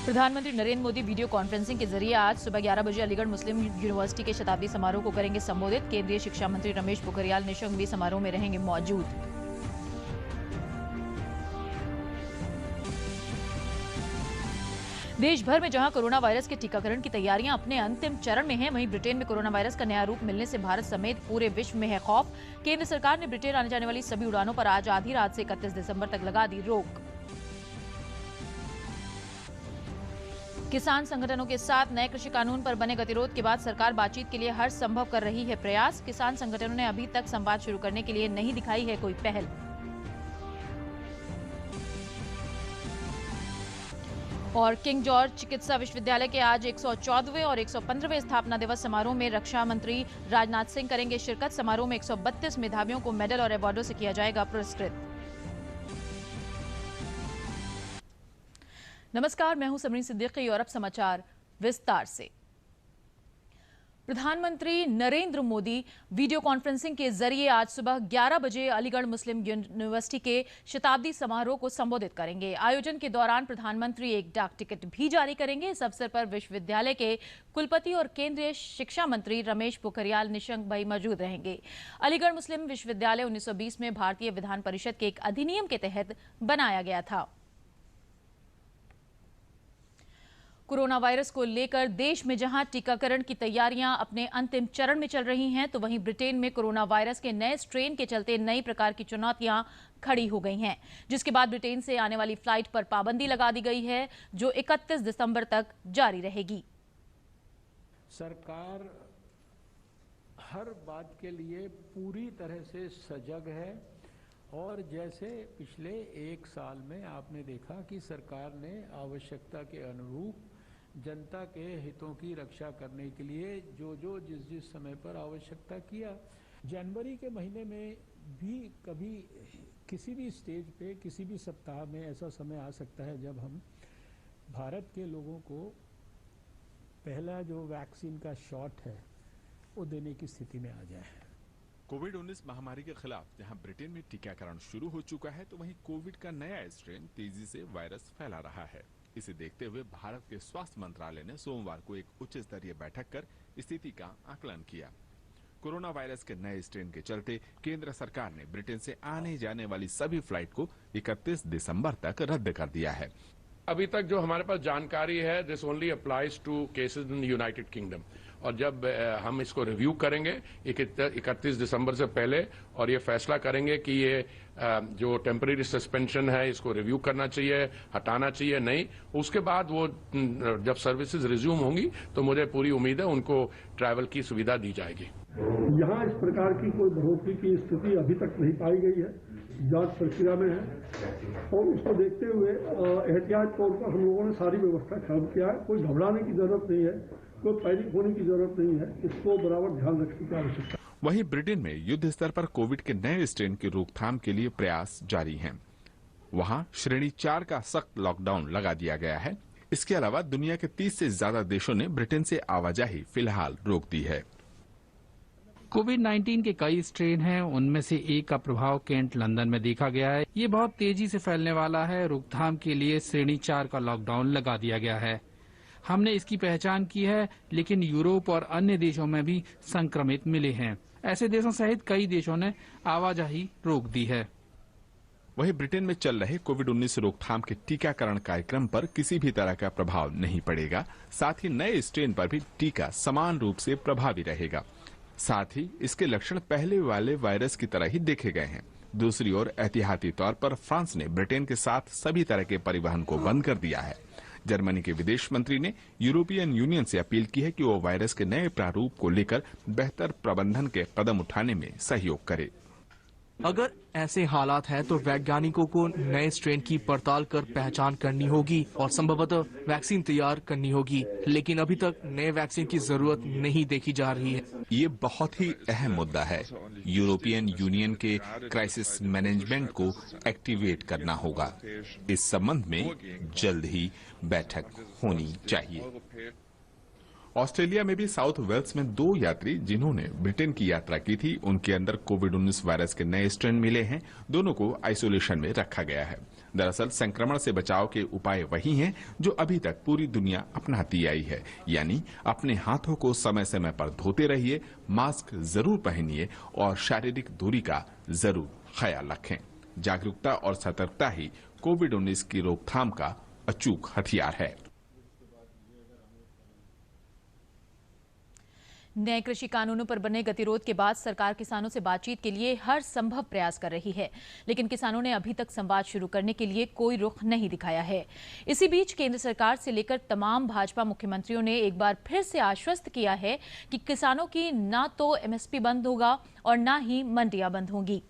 प्रधानमंत्री Narendra Modi video conferencing के जरिए आज सुबह 11 बजे अलीगढ़ मुस्लिम यूनिवर्सिटी के शताब्दी समारोह को करेंगे संबोधित। केंद्रीय शिक्षा मंत्री रमेश पोखरियाल निशंक भी समारोह में रहेंगे मौजूद। देश भर में जहां कोरोना वायरस के टीकाकरण की तैयारियां अपने अंतिम चरण में हैं, वहीं ब्रिटेन में कोरोना वायरस का नया रूप मिलने से भारत समेत पूरे विश्व में है खौफ। केंद्र सरकार ने ब्रिटेन आने जाने वाली सभी उड़ानों पर आज आधी रात से 31 दिसंबर तक लगा दी रोक। किसान संगठनों के साथ नए कृषि कानून पर बने गतिरोध के बाद सरकार बातचीत के लिए हर संभव कर रही है प्रयास। किसान संगठनों ने अभी तक संवाद शुरू करने के लिए नहीं दिखाई है कोई पहल। और किंग जॉर्ज चिकित्सा विश्वविद्यालय के आज 114वें और 115वें स्थापना दिवस समारोह में रक्षा मंत्री राजनाथ सिंह करेंगे शिरकत। समारोह में 132 मेधावियों को मेडल और अवार्डों से किया जाएगा पुरस्कृत। नमस्कार, मैं हूं समरीन सिद्दीकी और अब समाचार विस्तार से। प्रधानमंत्री नरेंद्र मोदी वीडियो कॉन्फ्रेंसिंग के जरिए आज सुबह 11 बजे अलीगढ़ मुस्लिम यूनिवर्सिटी के शताब्दी समारोह को संबोधित करेंगे। आयोजन के दौरान प्रधानमंत्री एक डाक टिकट भी जारी करेंगे। इस अवसर पर विश्वविद्यालय के कुलपति और केंद्रीय शिक्षा मंत्री रमेश पोखरियाल निशंक भी मौजूद रहेंगे। अलीगढ़ मुस्लिम विश्वविद्यालय 1920 में भारतीय विधान परिषद के एक अधिनियम के तहत बनाया गया था। कोरोना वायरस को लेकर देश में जहां टीकाकरण की तैयारियां अपने अंतिम चरण में चल रही हैं, तो वहीं ब्रिटेन में कोरोना वायरस के नए स्ट्रेन के चलते नई प्रकार की चुनौतियां खड़ी हो गई हैं, जिसके बाद ब्रिटेन से आने वाली फ्लाइट पर पाबंदी लगा दी गई है, जो 31 दिसंबर तक जारी रहेगी। सरकार हर बात के लिए पूरी तरह से सजग है और जैसे पिछले एक साल में आपने देखा कि सरकार ने आवश्यकता के अनुरूप जनता के हितों की रक्षा करने के लिए जो जिस समय पर आवश्यकता किया। जनवरी के महीने में भी कभी किसी भी स्टेज पे किसी भी सप्ताह में ऐसा समय आ सकता है जब हम भारत के लोगों को पहला जो वैक्सीन का शॉट है वो देने की स्थिति में आ जाए। कोविड-19 महामारी के खिलाफ जहां ब्रिटेन में टीकाकरण शुरू हो चुका है, तो वहीं कोविड का नया स्ट्रेन तेजी से वायरस फैला रहा है। इसे देखते हुए भारत के स्वास्थ्य मंत्रालय ने सोमवार को एक उच्च स्तरीय बैठक कर स्थिति का आकलन किया। कोरोना वायरस के नए स्ट्रेन के चलते केंद्र सरकार ने ब्रिटेन से आने जाने वाली सभी फ्लाइट को 31 दिसंबर तक रद्द कर दिया है। अभी तक जो हमारे पास जानकारी है, this only applies to cases in United Kingdom, और जब हम इसको रिव्यू करेंगे 31 दिसंबर से पहले और ये फैसला करेंगे कि ये जो टेम्परेरी सस्पेंशन है इसको रिव्यू करना चाहिए, हटाना चाहिए नहीं, उसके बाद वो जब सर्विसेज रिज्यूम होंगी तो मुझे पूरी उम्मीद है उनको ट्रैवल की सुविधा दी जाएगी। यहाँ इस प्रकार की कोई बढ़ोतरी की स्थिति अभी तक नहीं पाई गई है, जांच प्रक्रिया में है और उसको देखते हुए एहतियात तौर पर हम लोगों ने सारी व्यवस्था खत्म किया है। कोई घबराने की जरूरत नहीं है, कोई पैनिक होने की जरूरत नहीं है, इसको बराबर ध्यान रखने की आवश्यकता है। वहीं ब्रिटेन में युद्ध स्तर पर कोविड के नए स्ट्रेन की रोकथाम के लिए प्रयास जारी हैं। वहां श्रेणी 4 का सख्त लॉकडाउन लगा दिया गया है। इसके अलावा दुनिया के 30 से ज्यादा देशों ने ब्रिटेन से आवाजाही फिलहाल रोक दी है। कोविड-19 के कई स्ट्रेन हैं, उनमें से एक का प्रभाव केंट लंदन में देखा गया है। ये बहुत तेजी से फैलने वाला है। रोकथाम के लिए श्रेणी 4 का लॉकडाउन लगा दिया गया है। हमने इसकी पहचान की है, लेकिन यूरोप और अन्य देशों में भी संक्रमित मिले हैं। ऐसे देशों सहित कई देशों ने आवाजाही रोक दी है। वहीं ब्रिटेन में चल रहे कोविड-19 रोकथाम के टीकाकरण कार्यक्रम पर किसी भी तरह का प्रभाव नहीं पड़ेगा। साथ ही नए स्ट्रेन पर भी टीका समान रूप से प्रभावी रहेगा। साथ ही इसके लक्षण पहले वाले वायरस की तरह ही देखे गए हैं। दूसरी ओर एहतियाती तौर पर फ्रांस ने ब्रिटेन के साथ सभी तरह के परिवहन को बंद कर दिया है। जर्मनी के विदेश मंत्री ने यूरोपियन यूनियन से अपील की है कि वो वायरस के नए प्रारूप को लेकर बेहतर प्रबंधन के कदम उठाने में सहयोग करे। अगर ऐसे हालात हैं तो वैज्ञानिकों को नए स्ट्रेन की पड़ताल कर पहचान करनी होगी और संभवतः वैक्सीन तैयार करनी होगी, लेकिन अभी तक नए वैक्सीन की जरूरत नहीं देखी जा रही है। ये बहुत ही अहम मुद्दा है। यूरोपियन यूनियन के क्राइसिस मैनेजमेंट को एक्टिवेट करना होगा। इस संबंध में जल्द ही बैठक होनी चाहिए। ऑस्ट्रेलिया में भी साउथ वेल्स में 2 यात्री जिन्होंने ब्रिटेन की यात्रा की थी, उनके अंदर कोविड-19 वायरस के नए स्ट्रेन मिले हैं। दोनों को आइसोलेशन में रखा गया है। दरअसल संक्रमण से बचाव के उपाय वही हैं जो अभी तक पूरी दुनिया अपनाती आई है, यानी अपने हाथों को समय समय पर धोते रहिए, मास्क जरूर पहनिए और शारीरिक दूरी का जरूर ख्याल रखें। जागरूकता और सतर्कता ही कोविड-19 की रोकथाम का अचूक हथियार है। नए कृषि कानूनों पर बने गतिरोध के बाद सरकार किसानों से बातचीत के लिए हर संभव प्रयास कर रही है, लेकिन किसानों ने अभी तक संवाद शुरू करने के लिए कोई रुख नहीं दिखाया है। इसी बीच केंद्र सरकार से लेकर तमाम भाजपा मुख्यमंत्रियों ने एक बार फिर से आश्वस्त किया है कि किसानों की न तो एमएसपी बंद होगा और न ही मंडियां बंद होंगी।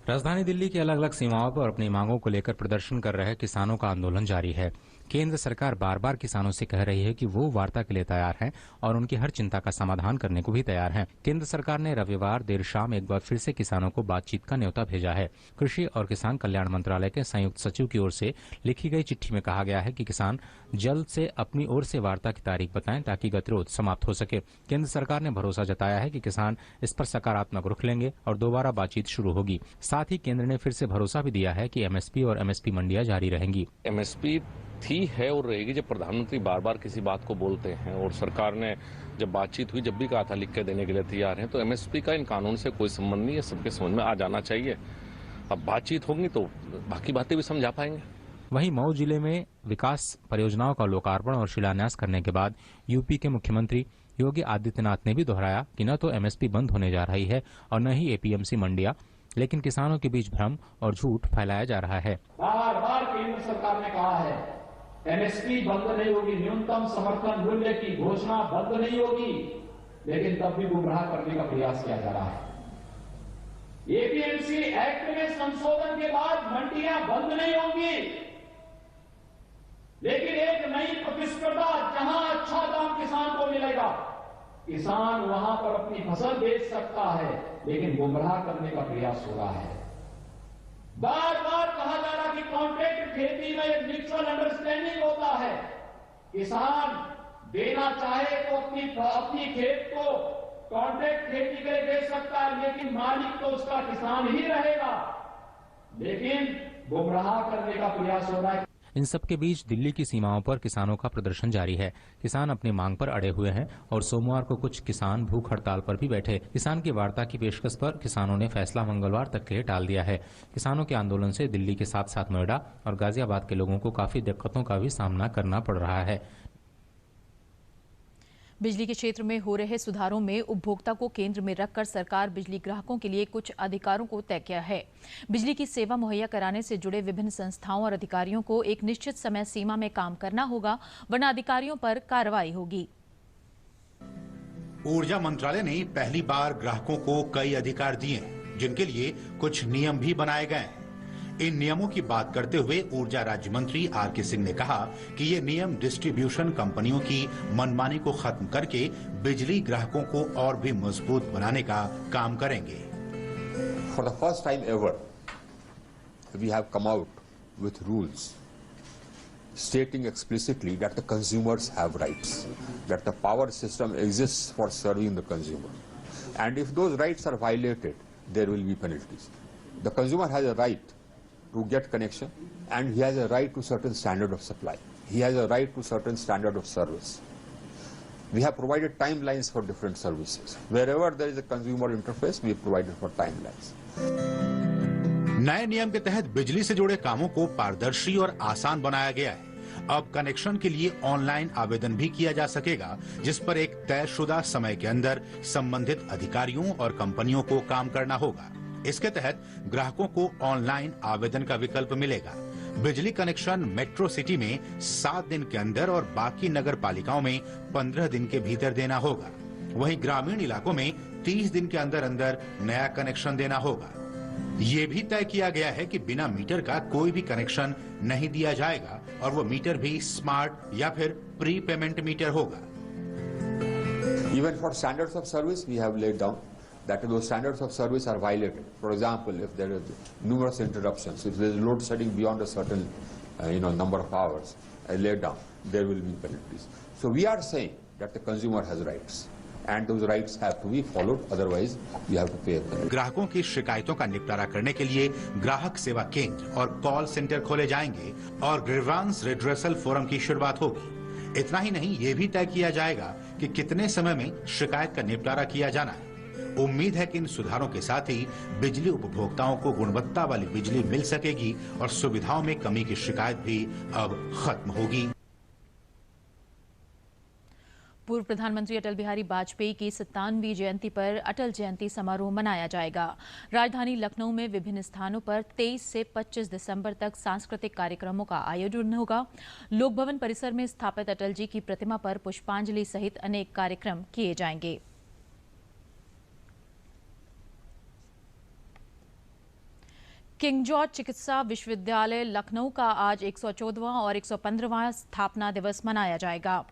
राजधानी दिल्ली की अलग अलग सीमाओं पर अपनी मांगों को लेकर प्रदर्शन कर रहे किसानों का आंदोलन जारी है। केंद्र सरकार बार बार किसानों से कह रही है कि वो वार्ता के लिए तैयार हैं और उनकी हर चिंता का समाधान करने को भी तैयार हैं। केंद्र सरकार ने रविवार देर शाम एक बार फिर से किसानों को बातचीत का न्योता भेजा है। कृषि और किसान कल्याण मंत्रालय के संयुक्त सचिव की ओर से लिखी गई चिट्ठी में कहा गया है कि किसान जल्द से अपनी ओर से वार्ता की तारीख बताएं ताकि गतिरोध समाप्त हो सके। केंद्र सरकार ने भरोसा जताया है कि किसान इस पर सकारात्मक रुख लेंगे और दोबारा बातचीत शुरू होगी। साथ ही केंद्र ने फिर से भरोसा भी दिया है कि एमएसपी और एमएसपी मंडियां जारी रहेंगी। एमएसपी थी है और रहेगी। जब प्रधानमंत्री बार बार किसी बात को बोलते हैं और सरकार ने जब बातचीत हुई जब भी कहा था लिख के देने के लिए तैयार हैं, तो एमएसपी का इन कानून से कोई संबंध नहीं है, सबके समझ में आ जाना चाहिए। अब बातचीत होगी तो बाकी बातें भी समझा पाएंगे। वहीं मऊ जिले में विकास परियोजनाओं का लोकार्पण और शिलान्यास करने के बाद यूपी के मुख्यमंत्री योगी आदित्यनाथ ने भी दोहराया कि न तो एमएसपी बंद होने जा रही है और न ही एपीएमसी मंडियां, लेकिन किसानों के बीच भ्रम और झूठ फैलाया जा रहा है। बार बार केंद्र सरकार ने कहा है एमएसपी बंद नहीं होगी, न्यूनतम समर्थन मूल्य की घोषणा बंद नहीं होगी, लेकिन तब भी गुमराह करने का प्रयास किया जा रहा है। एपीएमसी एक्ट में संशोधन के बाद मंडियां बंद नहीं होंगी, लेकिन एक नई प्रतिस्पर्धा जहां अच्छा दाम किसान को मिलेगा, किसान वहां पर अपनी फसल बेच सकता है, लेकिन गुमराह करने का प्रयास हो रहा है। बार बार कहा जा रहा कि कॉन्ट्रैक्ट खेती में एक म्यूचुअल अंडरस्टैंडिंग होता है। किसान देना चाहे तो अपनी खेत को कॉन्ट्रैक्ट खेती के लिए दे सकता है, लेकिन मालिक तो उसका किसान ही रहेगा, लेकिन गुमराह करने का प्रयास हो रहा है। इन सब के बीच दिल्ली की सीमाओं पर किसानों का प्रदर्शन जारी है। किसान अपनी मांग पर अड़े हुए हैं और सोमवार को कुछ किसान भूख हड़ताल पर भी बैठे। किसान की वार्ता की पेशकश पर किसानों ने फैसला मंगलवार तक के लिए टाल दिया है। किसानों के आंदोलन से दिल्ली के साथ साथ नोएडा और गाजियाबाद के लोगों को काफी दिक्कतों का भी सामना करना पड़ रहा है। बिजली के क्षेत्र में हो रहे सुधारों में उपभोक्ता को केंद्र में रखकर सरकार बिजली ग्राहकों के लिए कुछ अधिकारों को तय किया है। बिजली की सेवा मुहैया कराने से जुड़े विभिन्न संस्थाओं और अधिकारियों को एक निश्चित समय सीमा में काम करना होगा, वरना अधिकारियों पर कार्रवाई होगी। ऊर्जा मंत्रालय ने पहली बार ग्राहकों को कई अधिकार दिए, जिनके लिए कुछ नियम भी बनाए गए। इन नियमों की बात करते हुए ऊर्जा राज्य मंत्री आर.के. सिंह ने कहा कि ये नियम डिस्ट्रीब्यूशन कंपनियों की मनमानी को खत्म करके बिजली ग्राहकों को और भी मजबूत बनाने का काम करेंगे। For the first time ever, we have come out with rules stating explicitly that the consumers have rights, that the power system exists for serving the consumer, and if those rights are violated, there will be penalties. The consumer has a right to get connection, and he has a right to certain standard of supply. He has a right to certain standard of service. We have provided timelines for different services. Wherever there is a consumer interface, we have provided for timelines. नए नियम के तहत बिजली से जुड़े कामों को पारदर्शी और आसान बनाया गया है। अब कनेक्शन के लिए ऑनलाइन आवेदन भी किया जा सकेगा, जिस पर एक तयशुदा समय के अंदर संबंधित अधिकारियों और कंपनियों को काम करना होगा। इसके तहत ग्राहकों को ऑनलाइन आवेदन का विकल्प मिलेगा। बिजली कनेक्शन मेट्रो सिटी में 7 दिन के अंदर और बाकी नगर पालिकाओं में 15 दिन के भीतर देना होगा। वहीं ग्रामीण इलाकों में 30 दिन के अंदर अंदर नया कनेक्शन देना होगा। ये भी तय किया गया है कि बिना मीटर का कोई भी कनेक्शन नहीं दिया जाएगा और वो मीटर भी स्मार्ट या फिर प्री पेमेंट मीटर होगा। Even for standards of service, we have laid down that those standards of service are violated. For example, if there are numerous interruptions, if there is load shedding beyond a certain number of hours laid down, there will be penalties. So we are saying that the consumer has rights, and those rights have to be followed, otherwise you have to pay a penalty. ग्राहकों की शिकायतों का निपटारा करने के लिए ग्राहक सेवा केंद्र और कॉल सेंटर खोले जाएंगे और ग्रीवांस रिड्रेसल फोरम की शुरुआत होगी। इतना ही नहीं, ये भी तय किया जाएगा कि कितने समय में शिकायत का निपटारा किया जाना है। उम्मीद है कि इन सुधारों के साथ ही बिजली उपभोक्ताओं को गुणवत्ता वाली बिजली मिल सकेगी और सुविधाओं में कमी की शिकायत भी अब खत्म होगी। पूर्व प्रधानमंत्री अटल बिहारी वाजपेयी की 57वीं जयंती पर अटल जयंती समारोह मनाया जाएगा। राजधानी लखनऊ में विभिन्न स्थानों पर 23 से 25 दिसंबर तक सांस्कृतिक कार्यक्रमों का आयोजन होगा। लोक भवन परिसर में स्थापित अटल जी की प्रतिमा पर पुष्पांजलि सहित अनेक कार्यक्रम किए जाएंगे। किंग जॉर्ज चिकित्सा विश्वविद्यालय लखनऊ का आज 114वां और 115वां स्थापना दिवस मनाया जाएगा।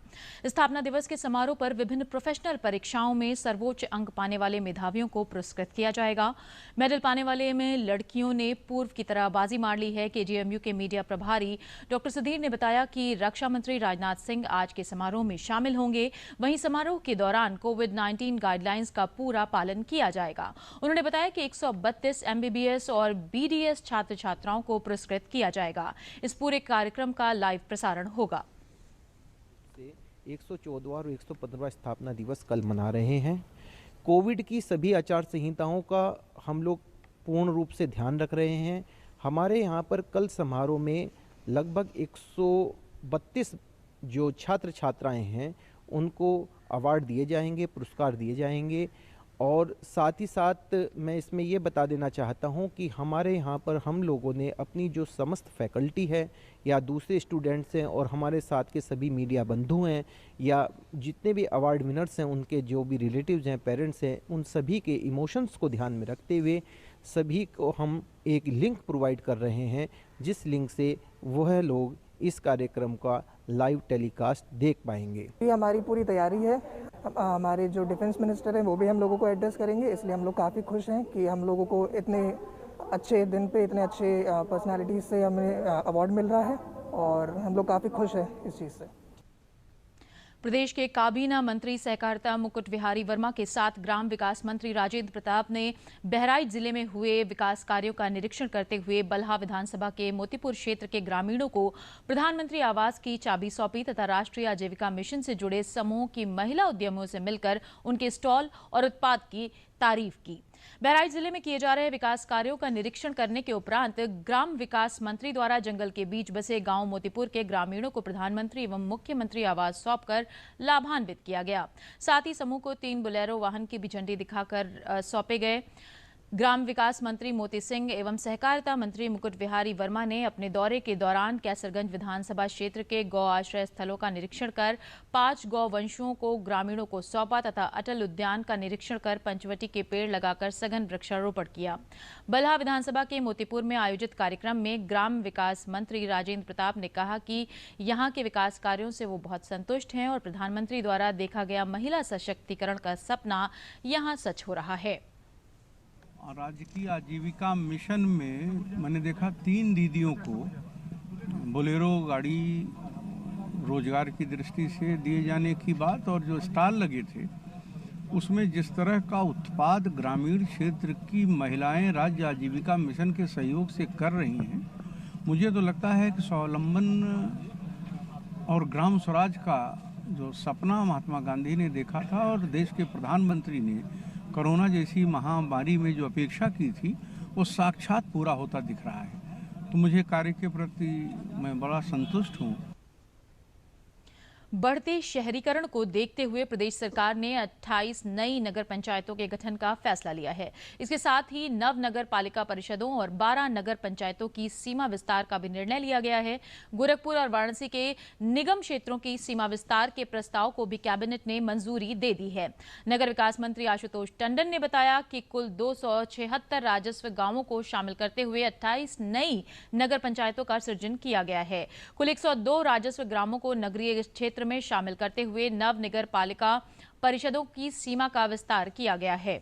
स्थापना दिवस के समारोह पर विभिन्न प्रोफेशनल परीक्षाओं में सर्वोच्च अंक पाने वाले मेधावियों को पुरस्कृत किया जाएगा। मेडल पाने वाले में लड़कियों ने पूर्व की तरह बाजी मार ली है। केजीएमयू के मीडिया प्रभारी डॉक्टर सुधीर ने बताया कि रक्षा मंत्री राजनाथ सिंह आज के समारोह में शामिल होंगे। वहीं समारोह के दौरान कोविड-19 गाइडलाइंस का पूरा पालन किया जाएगा। उन्होंने बताया कि 132 MBBS और BDS छात्र छात्राओं को पुरस्कृत किया जाएगा। इस पूरे कार्यक्रम का लाइव प्रसारण होगा। 114वां और 115वां स्थापना दिवस कल मना रहे हैं। कोविड की सभी आचार संहिताओं का हम लोग पूर्ण रूप से ध्यान रख रहे हैं। हमारे यहाँ पर कल समारोह में लगभग 132 जो छात्र छात्राएं हैं उनको अवार्ड दिए जाएंगे, पुरस्कार दिए जाएंगे। और साथ ही साथ मैं इसमें ये बता देना चाहता हूँ कि हमारे यहाँ पर हम लोगों ने अपनी जो समस्त फैकल्टी है या दूसरे स्टूडेंट्स हैं और हमारे साथ के सभी मीडिया बंधु हैं या जितने भी अवार्ड विनर्स हैं उनके जो भी रिलेटिव्स हैं, पेरेंट्स हैं, उन सभी के इमोशंस को ध्यान में रखते हुए सभी को हम एक लिंक प्रोवाइड कर रहे हैं, जिस लिंक से वह लोग इस कार्यक्रम का लाइव टेलीकास्ट देख पाएंगे। ये हमारी पूरी तैयारी है। हमारे जो डिफेंस मिनिस्टर हैं वो भी हम लोगों को एड्रेस करेंगे, इसलिए हम लोग काफ़ी खुश हैं कि हम लोगों को इतने अच्छे दिन पे इतने अच्छे पर्सनालिटीज़ से हमें अवार्ड मिल रहा है और हम लोग काफ़ी खुश हैं इस चीज़ से। प्रदेश के काबीना मंत्री सहकारिता मुकुट बिहारी वर्मा के साथ ग्राम विकास मंत्री राजेंद्र प्रताप ने बहराइच जिले में हुए विकास कार्यों का निरीक्षण करते हुए बल्हा विधानसभा के मोतीपुर क्षेत्र के ग्रामीणों को प्रधानमंत्री आवास की चाबी सौंपी तथा राष्ट्रीय आजीविका मिशन से जुड़े समूह की महिला उद्यमियों से मिलकर उनके स्टॉल और उत्पाद की तारीफ की। बहराइच जिले में किए जा रहे विकास कार्यों का निरीक्षण करने के उपरांत ग्राम विकास मंत्री द्वारा जंगल के बीच बसे गांव मोतीपुर के ग्रामीणों को प्रधानमंत्री एवं मुख्यमंत्री आवास सौंपकर लाभान्वित किया गया। साथ ही समूह को 3 बोलेरो वाहन की भी झंडी दिखाकर सौंपे गए। ग्राम विकास मंत्री मोती सिंह एवं सहकारिता मंत्री मुकुट बिहारी वर्मा ने अपने दौरे के दौरान कैसरगंज विधानसभा क्षेत्र के गौ आश्रय स्थलों का निरीक्षण कर 5 गौ वंशुओं को ग्रामीणों को सौंपा तथा अटल उद्यान का निरीक्षण कर पंचवटी के पेड़ लगाकर सघन वृक्षारोपण किया। बल्हा विधानसभा के मोतीपुर में आयोजित कार्यक्रम में ग्राम विकास मंत्री राजेंद्र प्रताप ने कहा कि यहाँ के विकास कार्यों से वो बहुत संतुष्ट हैं और प्रधानमंत्री द्वारा देखा गया महिला सशक्तिकरण का सपना यहाँ सच हो रहा है। राज्य की आजीविका मिशन में मैंने देखा 3 दीदियों को बोलेरो गाड़ी रोजगार की दृष्टि से दिए जाने की बात और जो स्टॉल लगे थे उसमें जिस तरह का उत्पाद ग्रामीण क्षेत्र की महिलाएं राज्य आजीविका मिशन के सहयोग से कर रही हैं, मुझे तो लगता है कि स्वावलंबन और ग्राम स्वराज का जो सपना महात्मा गांधी ने देखा था और देश के प्रधानमंत्री ने कोरोना जैसी महामारी में जो अपेक्षा की थी वो साक्षात पूरा होता दिख रहा है। तो मुझे कार्य के प्रति मैं बड़ा संतुष्ट हूँ। बढ़ते शहरीकरण को देखते हुए प्रदेश सरकार ने 28 नई नगर पंचायतों के गठन का फैसला लिया है। इसके साथ ही नव नगर पालिका परिषदों और 12 नगर पंचायतों की सीमा विस्तार का भी निर्णय लिया गया है। गोरखपुर और वाराणसी के निगम क्षेत्रों की सीमा विस्तार के प्रस्ताव को भी कैबिनेट ने मंजूरी दे दी है। नगर विकास मंत्री आशुतोष टंडन ने बताया कि कुल 276 राजस्व गांवों को शामिल करते हुए 28 नई नगर पंचायतों का सृजन किया गया है। कुल 102 राजस्व ग्रामों को नगरीय क्षेत्र में शामिल करते हुए नव नगर पालिका परिषदों की सीमा का विस्तार किया गया है।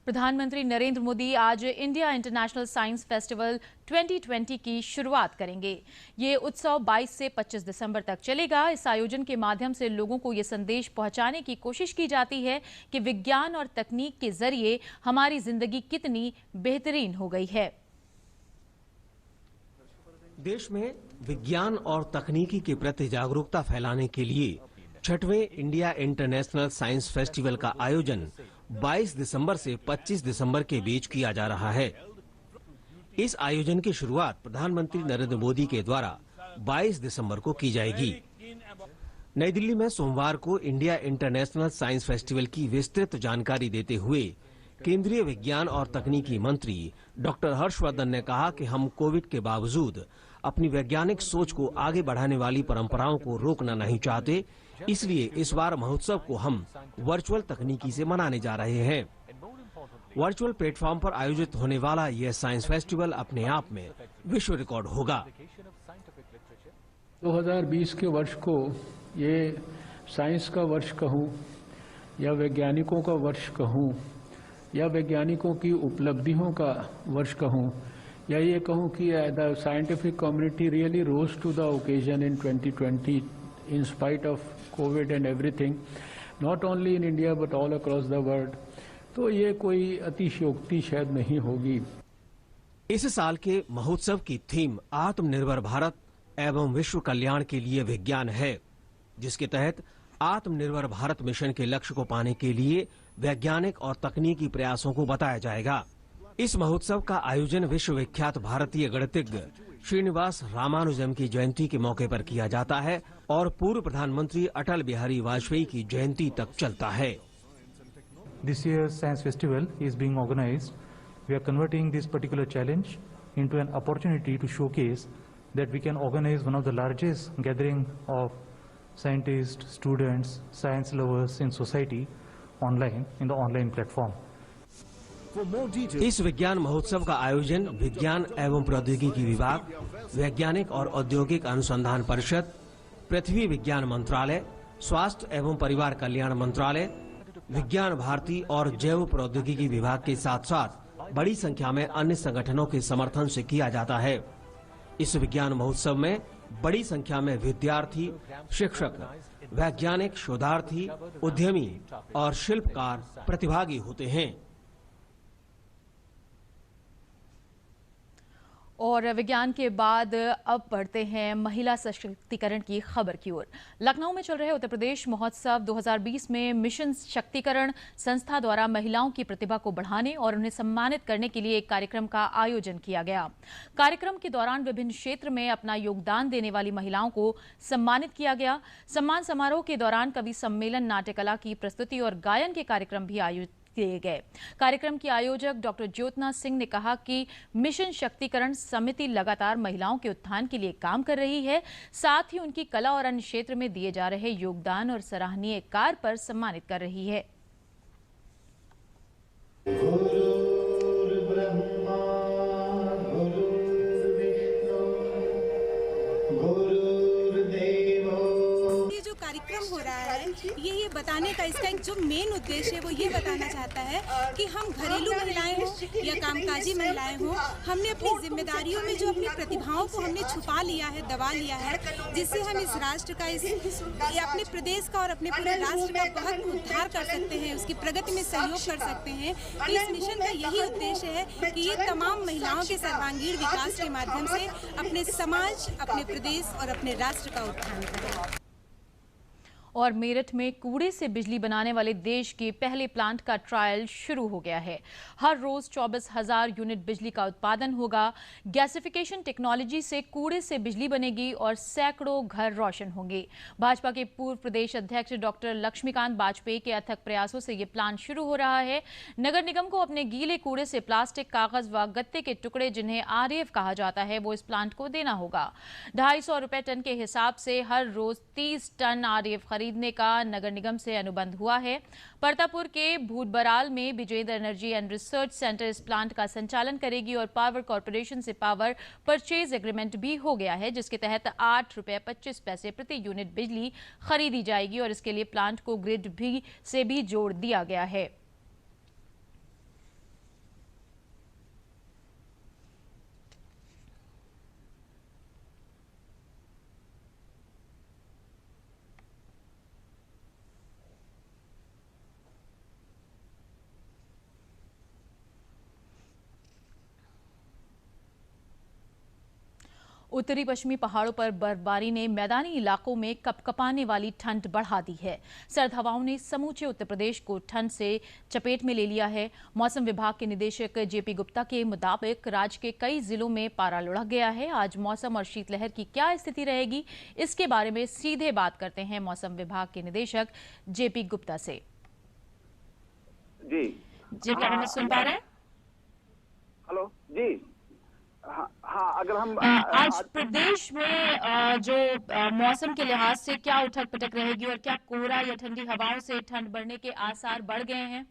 प्रधानमंत्री नरेंद्र मोदी आज इंडिया इंटरनेशनल साइंस फेस्टिवल 2020 की शुरुआत करेंगे। ये उत्सव 22 से 25 दिसंबर तक चलेगा। इस आयोजन के माध्यम से लोगों को ये संदेश पहुंचाने की कोशिश की जाती है कि विज्ञान और तकनीक के जरिए हमारी जिंदगी कितनी बेहतरीन हो गई है। देश में विज्ञान और तकनीकी के प्रति जागरूकता फैलाने के लिए 6वें इंडिया इंटरनेशनल साइंस फेस्टिवल का आयोजन 22 दिसंबर से 25 दिसंबर के बीच किया जा रहा है। इस आयोजन की शुरुआत प्रधानमंत्री नरेंद्र मोदी के द्वारा 22 दिसंबर को की जाएगी। नई दिल्ली में सोमवार को इंडिया इंटरनेशनल साइंस फेस्टिवल की विस्तृत जानकारी देते हुए केंद्रीय विज्ञान और तकनीकी मंत्री डॉक्टर हर्षवर्धन ने कहा कि हम कोविड के बावजूद अपनी वैज्ञानिक सोच को आगे बढ़ाने वाली परंपराओं को रोकना नहीं चाहते, इसलिए इस बार महोत्सव को हम वर्चुअल तकनीकी से मनाने जा रहे हैं। वर्चुअल प्लेटफॉर्म पर आयोजित होने वाला यह साइंस फेस्टिवल अपने आप में विश्व रिकॉर्ड होगा। 2020 के वर्ष को ये साइंस का वर्ष कहूँ या वैज्ञानिकों का वर्ष कहूँ या वैज्ञानिकों की उपलब्धियों का वर्ष कहूँ या ये कहूँ कि the scientific community really rose to the occasion in 2020 in spite of COVID and everything, not only in India but all across the world, तो ये कोई अतिशयोक्ति शायद नहीं होगी। इस साल के महोत्सव की थीम आत्मनिर्भर भारत एवं विश्व कल्याण के लिए विज्ञान है, जिसके तहत आत्मनिर्भर भारत मिशन के लक्ष्य को पाने के लिए वैज्ञानिक और तकनीकी प्रयासों को बताया जाएगा। इस महोत्सव का आयोजन विश्व विख्यात भारतीय गणितज्ञ श्रीनिवास रामानुजम की जयंती के मौके पर किया जाता है और पूर्व प्रधानमंत्री अटल बिहारी वाजपेयी की जयंती तक चलता है। This year's science festival is being organized. We are converting this particular challenge into an opportunity to showcase that we can organize one of the largest gathering of scientists, students, science lovers in society online in the online platform. इस विज्ञान महोत्सव का आयोजन विज्ञान एवं प्रौद्योगिकी विभाग, वैज्ञानिक और औद्योगिक अनुसंधान परिषद, पृथ्वी विज्ञान मंत्रालय, स्वास्थ्य एवं परिवार कल्याण मंत्रालय, विज्ञान भारती और जैव प्रौद्योगिकी विभाग के साथ साथ बड़ी संख्या में अन्य संगठनों के समर्थन से किया जाता है। इस विज्ञान महोत्सव में बड़ी संख्या में विद्यार्थी, शिक्षक, वैज्ञानिक, शोधार्थी, उद्यमी और शिल्पकार प्रतिभागी होते हैं। और विज्ञान के बाद अब बढ़ते हैं महिला सशक्तिकरण की खबर की ओर। लखनऊ में चल रहे उत्तर प्रदेश महोत्सव 2020 में मिशन शक्तिकरण संस्था द्वारा महिलाओं की प्रतिभा को बढ़ाने और उन्हें सम्मानित करने के लिए एक कार्यक्रम का आयोजन किया गया। कार्यक्रम के दौरान विभिन्न क्षेत्र में अपना योगदान देने वाली महिलाओं को सम्मानित किया गया। सम्मान समारोह के दौरान कवि सम्मेलन, नाट्यकला की प्रस्तुति और गायन के कार्यक्रम भी आयोजित किए गए। कार्यक्रम की आयोजक डॉक्टर ज्योत्ना सिंह ने कहा कि मिशन शक्तिकरण समिति लगातार महिलाओं के उत्थान के लिए काम कर रही है, साथ ही उनकी कला और अन्य क्षेत्र में दिए जा रहे योगदान और सराहनीय कार्य पर सम्मानित कर रही है। कार्यक्रम हो रहा है ये बताने का, इसका एक जो मेन उद्देश्य है वो ये बताना चाहता है कि हम घरेलू महिलाएं हों या कामकाजी महिलाएं हों, हमने अपनी जिम्मेदारियों में जो अपनी प्रतिभाओं को हमने छुपा लिया है, दबा लिया है, जिससे हम इस राष्ट्र का, अपने प्रदेश का और अपने पूरे राष्ट्र का बहुत उद्धार कर सकते हैं, उसकी प्रगति में सहयोग कर सकते हैं। इस मिशन का यही उद्देश्य है कि ये तमाम महिलाओं के सर्वांगीण विकास के माध्यम से अपने समाज, अपने प्रदेश और अपने राष्ट्र का उत्थान करें। और मेरठ में कूड़े से बिजली बनाने वाले देश के पहले प्लांट का ट्रायल शुरू हो गया है। हर रोज 24,000 यूनिट बिजली का उत्पादन होगा। गैसिफिकेशन टेक्नोलॉजी से कूड़े से बिजली बनेगी और सैकड़ों घर रोशन होंगे। भाजपा के पूर्व प्रदेश अध्यक्ष डॉक्टर लक्ष्मीकांत वाजपेयी के अथक प्रयासों से ये प्लांट शुरू हो रहा है। नगर निगम को अपने गीले कूड़े से प्लास्टिक, कागज व गत्ते के टुकड़े, जिन्हें RAF कहा जाता है, वो इस प्लांट को देना होगा। 250 रुपए टन के हिसाब से हर रोज 30 टन RAF खरीदने का नगर निगम से अनुबंध हुआ है। परतापुर के भूतबराल में Vijendra energy and research centre इस प्लांट का संचालन करेगी और पावर कॉर्पोरेशन से पावर परचेज एग्रीमेंट भी हो गया है, जिसके तहत 8 रुपए 25 पैसे प्रति यूनिट बिजली खरीदी जाएगी और इसके लिए प्लांट को ग्रिड से भी जोड़ दिया गया है। उत्तरी पश्चिमी पहाड़ों पर बर्फबारी ने मैदानी इलाकों में कपकपाने वाली ठंड बढ़ा दी है। सर्द हवाओं ने समूचे उत्तर प्रदेश को ठंड से चपेट में ले लिया है। मौसम विभाग के निदेशक जेपी गुप्ता के मुताबिक राज्य के कई जिलों में पारा लुढ़क गया है। आज मौसम और शीतलहर की क्या स्थिति रहेगी, इसके बारे में सीधे बात करते हैं मौसम विभाग के निदेशक जेपी गुप्ता से। जी क्या हमें सुन पा रहे हैं? हेलो जी। हाँ, अगर हम आज प्रदेश में जो मौसम के लिहाज से क्या उठक पटक रहेगी और क्या कोहरा या ठंडी हवाओं से ठंड बढ़ने के आसार बढ़ गए हैं?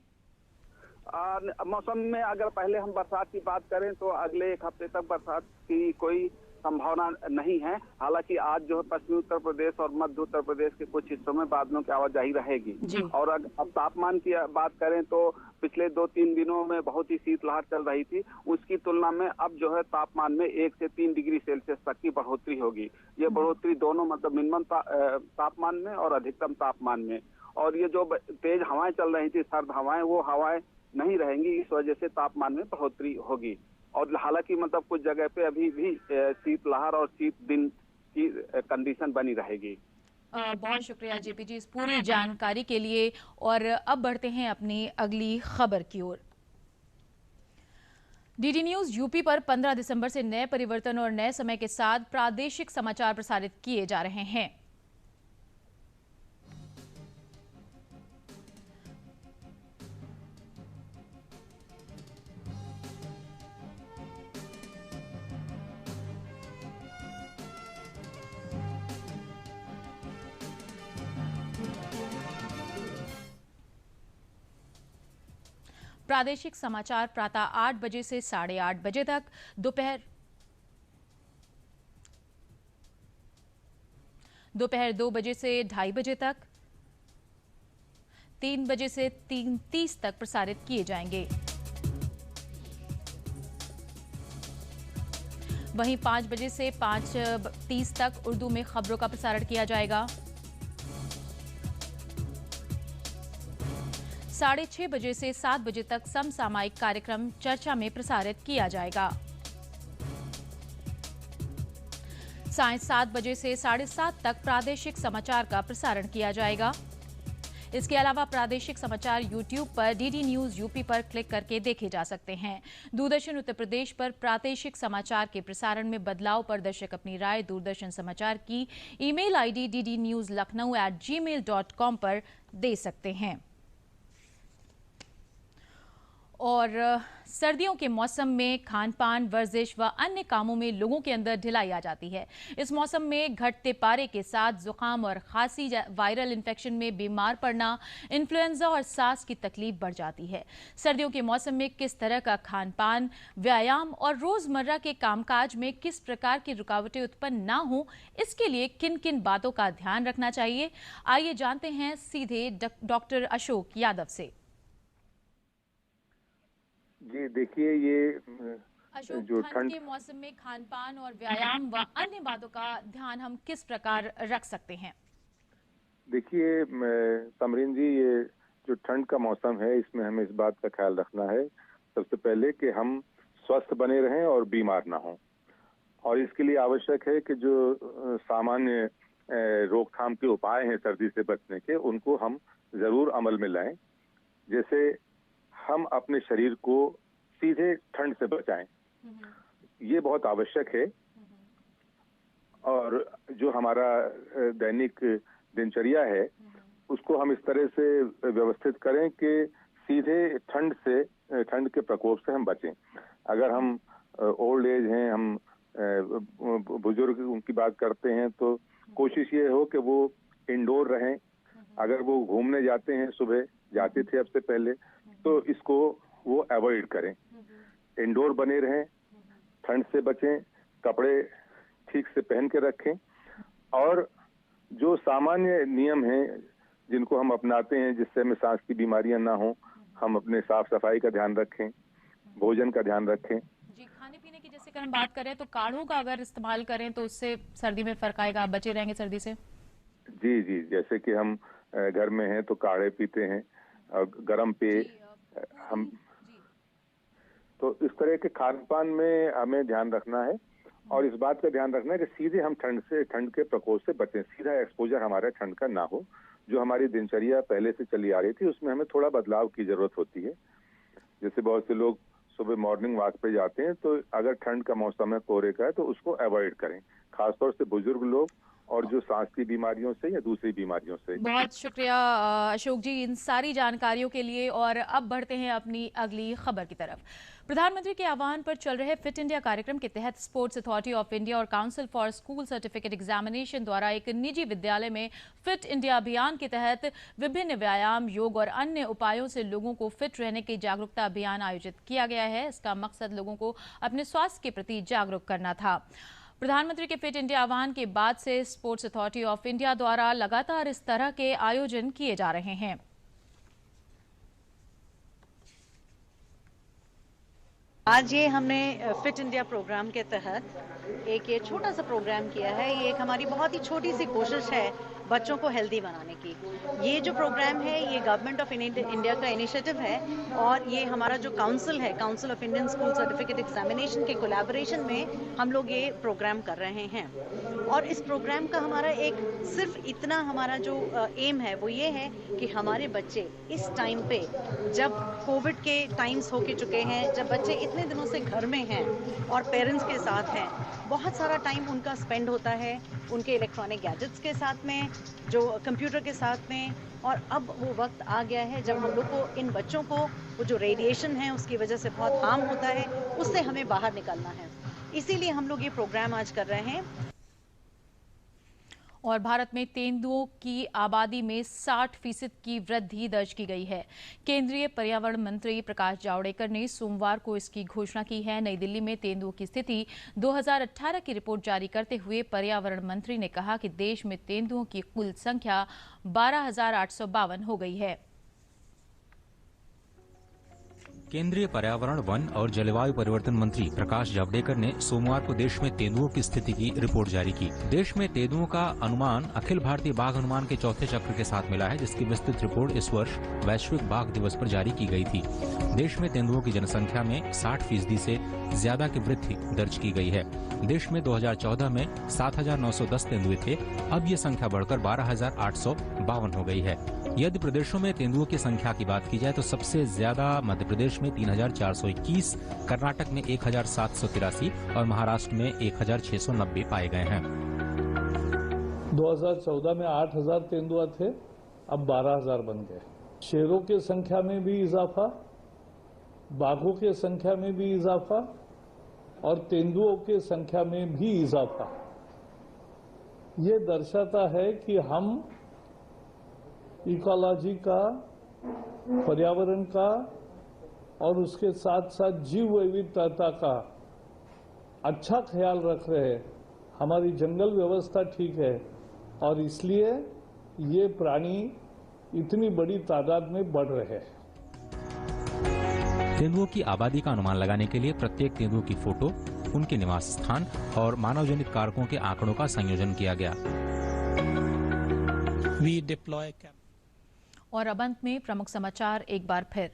मौसम में अगर पहले हम बरसात की बात करें तो अगले एक हफ्ते तक बरसात की कोई संभावना नहीं है। हालांकि आज जो है पश्चिमी उत्तर प्रदेश और मध्य उत्तर प्रदेश के कुछ हिस्सों में बादलों की आवाजाही रहेगी। और अब तापमान की बात करें तो पिछले 2-3 दिनों में बहुत ही शीतलहर चल रही थी, उसकी तुलना में अब जो है तापमान में 1 से 3 डिग्री सेल्सियस तक की बढ़ोतरी होगी। ये बढ़ोतरी दोनों मतलब मिनिमम तापमान में और अधिकतम तापमान में। और ये जो तेज हवाएं चल रही थी, सर्द हवाएं, वो हवाएं नहीं रहेंगी, इस वजह से तापमान में बढ़ोतरी होगी। और हालांकि मतलब कुछ जगह पे अभी भी शीतलहर और शीत दिन की कंडीशन बनी रहेगी। बहुत शुक्रिया जेपी जी इस पूरी जानकारी के लिए। और अब बढ़ते हैं अपनी अगली खबर की ओर। डीडी न्यूज यूपी पर 15 दिसंबर से नए परिवर्तन और नए समय के साथ प्रादेशिक समाचार प्रसारित किए जा रहे हैं। प्रादेशिक समाचार प्रातः 8 बजे से 8:30 बजे तक, दोपहर 2 बजे से 2:30 बजे तक, 3 बजे से 3:30 तक प्रसारित किए जाएंगे। वहीं 5 बजे से 5:30 तक उर्दू में खबरों का प्रसारण किया जाएगा। 6:30 बजे से 7 बजे तक समसामयिक कार्यक्रम चर्चा में प्रसारित किया जाएगा। सायं 7 बजे से 7:30 तक प्रादेशिक समाचार का प्रसारण किया जाएगा। इसके अलावा प्रादेशिक समाचार यूट्यूब पर डीडी न्यूज यूपी पर क्लिक करके देखे जा सकते हैं। दूरदर्शन उत्तर प्रदेश पर प्रादेशिक समाचार के प्रसारण में बदलाव पर दर्शक अपनी राय दूरदर्शन समाचार की ईमेल आईडी ddnewslakhnau@gmail.com पर दे सकते हैं। और सर्दियों के मौसम में खान पान, वर्जिश व अन्य कामों में लोगों के अंदर ढिलाई आ जाती है। इस मौसम में घटते पारे के साथ जुकाम और खांसी, वायरल इन्फेक्शन में बीमार पड़ना, इन्फ्लुएंजा और सांस की तकलीफ बढ़ जाती है। सर्दियों के मौसम में किस तरह का खान पान, व्यायाम और रोजमर्रा के कामकाज में किस प्रकार की रुकावटें उत्पन्न ना हो, इसके लिए किन किन बातों का ध्यान रखना चाहिए, आइए जानते हैं सीधे डॉक्टर अशोक यादव से। जी देखिए, ये जो ठंड के मौसम में खान पान और व्यायाम व अन्य बातों का ध्यान हम किस प्रकार रख सकते हैं? देखिए तमरीन जी, ये जो ठंड का मौसम है, इसमें हमें इस बात का ख्याल रखना है सबसे पहले कि हम स्वस्थ बने रहें और बीमार ना हों। और इसके लिए आवश्यक है कि जो सामान्य रोकथाम के उपाय हैं सर्दी से बचने के, उनको हम जरूर अमल में लाएं। जैसे हम अपने शरीर को सीधे ठंड से बचाएं, ये बहुत आवश्यक है। और जो हमारा दैनिक दिनचर्या है, उसको हम इस तरह से व्यवस्थित करें कि सीधे ठंड के प्रकोप से हम बचें। अगर हम ओल्ड एज हैं, हम बुजुर्ग उनकी बात करते हैं, तो कोशिश ये हो कि वो इंडोर रहें। अगर वो घूमने जाते हैं, सुबह जाते थे अब से पहले, तो इसको वो अवॉइड करें। इंडोर बने रहें, ठंड से बचें, कपड़े ठीक से पहन के रखें। और जो सामान्य नियम हैं जिनको हम अपनाते हैं जिससे हमें सांस की बीमारियां ना हो, हम अपने साफ सफाई का ध्यान रखें, भोजन का ध्यान रखें। जी, खाने पीने की जैसे अगर हम बात करें तो काढ़ों का अगर इस्तेमाल करें तो उससे सर्दी में फर्क आएगा, बचे रहेंगे सर्दी से। जी जी, जैसे कि हम घर में हैं तो काढ़े पीते हैं और गर्म पेय हम, तो इस तरह के खान पान में हमें ध्यान रखना है। और इस बात का ध्यान रखना है कि सीधे हम ठंड के प्रकोप से बचें, सीधा एक्सपोजर हमारा ठंड का ना हो। जो हमारी दिनचर्या पहले से चली आ रही थी उसमें हमें थोड़ा बदलाव की जरूरत होती है। जैसे बहुत से लोग सुबह मॉर्निंग वॉक पे जाते हैं, तो अगर ठंड का मौसम है, कोहरे का है, तो उसको अवॉइड करें, खासतौर से बुजुर्ग लोग और जो सांस की बीमारियों से या दूसरी बीमारियों से। बहुत शुक्रिया अशोक जी इन सारी जानकारियों के लिए। और अब बढ़ते हैं अपनी अगली खबर की तरफ। प्रधानमंत्री के आह्वान पर चल रहे फिट इंडिया कार्यक्रम के तहत स्पोर्ट्स अथॉरिटी ऑफ इंडिया और council for school certificate examination द्वारा एक निजी विद्यालय में फिट इंडिया अभियान के तहत विभिन्न व्यायाम, योग और अन्य उपायों से लोगों को फिट रहने की जागरूकता अभियान आयोजित किया गया है। इसका मकसद लोगों को अपने स्वास्थ्य के प्रति जागरूक करना था। प्रधानमंत्री के फिट इंडिया आह्वान के बाद से स्पोर्ट्स अथॉरिटी ऑफ इंडिया द्वारा लगातार इस तरह के आयोजन किए जा रहे हैं। आज ये हमने फिट इंडिया प्रोग्राम के तहत एक ये छोटा सा प्रोग्राम किया है। ये एक हमारी बहुत ही छोटी सी कोशिश है बच्चों को हेल्दी बनाने की। ये जो प्रोग्राम है ये गवर्नमेंट ऑफ इंडिया का इनिशिएटिव है और ये हमारा जो काउंसिल है, council of Indian school certificate examination के कोलैबोरेशन में हम लोग ये प्रोग्राम कर रहे हैं। और इस प्रोग्राम का हमारा एक सिर्फ इतना हमारा जो एम है वो ये है कि हमारे बच्चे इस टाइम पे, जब कोविड के टाइम्स हो के चुके हैं, जब बच्चे इतने दिनों से घर में हैं और पेरेंट्स के साथ हैं, बहुत सारा टाइम उनका स्पेंड होता है उनके इलेक्ट्रॉनिक गैजेट्स के साथ में, जो कंप्यूटर के साथ में। और अब वो वक्त आ गया है जब हम लोग को इन बच्चों को वो जो रेडिएशन है उसकी वजह से बहुत हार्म होता है, उससे हमें बाहर निकलना है। इसीलिए हम लोग ये प्रोग्राम आज कर रहे हैं। और भारत में तेंदुओं की आबादी में 60% की वृद्धि दर्ज की गई है। केंद्रीय पर्यावरण मंत्री प्रकाश जावड़ेकर ने सोमवार को इसकी घोषणा की है। नई दिल्ली में तेंदुओं की स्थिति 2018 की रिपोर्ट जारी करते हुए पर्यावरण मंत्री ने कहा कि देश में तेंदुओं की कुल संख्या 12,852 हो गई है। केंद्रीय पर्यावरण, वन और जलवायु परिवर्तन मंत्री प्रकाश जावड़ेकर ने सोमवार को देश में तेंदुओं की स्थिति की रिपोर्ट जारी की। देश में तेंदुओं का अनुमान अखिल भारतीय बाघ अनुमान के चौथे चक्र के साथ मिला है, जिसकी विस्तृत रिपोर्ट इस वर्ष वैश्विक बाघ दिवस पर जारी की गई थी। देश में तेंदुओं की जनसंख्या में 60% से ज्यादा की वृद्धि दर्ज की गई है। देश में 2014 में 7,910 तेंदुए थे, अब ये संख्या बढ़कर 12,852 हो गई है। यदि प्रदेशों में तेंदुओं की संख्या की बात की जाए तो सबसे ज्यादा मध्य प्रदेश में 3,421, कर्नाटक में 1,783 और महाराष्ट्र में 1,690 पाए गए हैं। 2014 में 8,000 तेंदुआ थे, अब 12,000 बन गए। शेरों की संख्या में भी इजाफा, बाघों की संख्या में भी इजाफा और तेंदुओं की संख्या में भी इजाफा। ये दर्शाता है कि हम इकोलॉजी का, पर्यावरण का और उसके साथ साथ जीव विविधता का अच्छा ख्याल रख रहे हैं। हमारी जंगल व्यवस्था ठीक है और इसलिए ये प्राणी इतनी बड़ी तादाद में बढ़ रहे हैं। तेंदुओं की आबादी का अनुमान लगाने के लिए प्रत्येक तेंदुओं की फोटो, उनके निवास स्थान और मानव जनित कारकों के आंकड़ों का संयोजन किया गया। और अब अंत में प्रमुख समाचार एक बार फिर।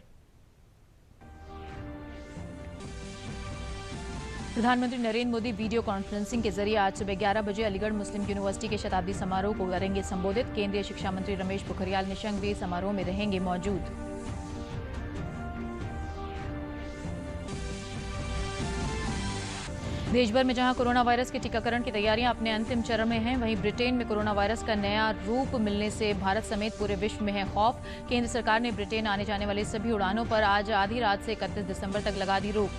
प्रधानमंत्री नरेंद्र मोदी वीडियो कॉन्फ्रेंसिंग के जरिए आज सुबह 11 बजे अलीगढ़ मुस्लिम यूनिवर्सिटी के शताब्दी समारोह को करेंगे संबोधित। केंद्रीय शिक्षा मंत्री रमेश पोखरियाल निशंक भी समारोह में रहेंगे मौजूद। देश भर में जहां कोरोना वायरस के टीकाकरण की तैयारियां अपने अंतिम चरण में हैं, वहीं ब्रिटेन में कोरोना वायरस का नया रूप मिलने से भारत समेत पूरे विश्व में है खौफ। केंद्र सरकार ने ब्रिटेन आने जाने वाली सभी उड़ानों पर आज आधी रात से 31 दिसंबर तक लगा दी रोक।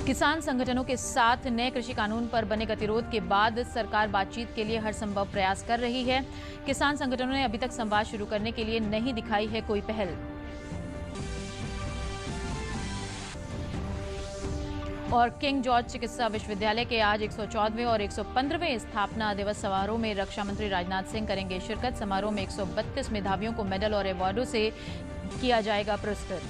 किसान संगठनों के साथ नए कृषि कानून पर बने गतिरोध के बाद सरकार बातचीत के लिए हर संभव प्रयास कर रही है। किसान संगठनों ने अभी तक संवाद शुरू करने के लिए नहीं दिखाई है कोई पहल। और किंग जॉर्ज चिकित्सा विश्वविद्यालय के आज 114वें और 115वें स्थापना दिवस समारोह में रक्षा मंत्री राजनाथ सिंह करेंगे शिरकत। समारोह में 132 मेधावियों को मेडल और अवार्डों से किया जाएगा पुरस्कृत।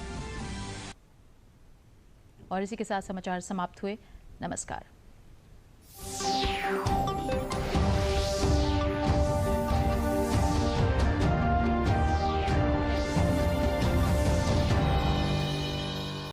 और इसी के साथ समाचार समाप्त हुए। नमस्कार।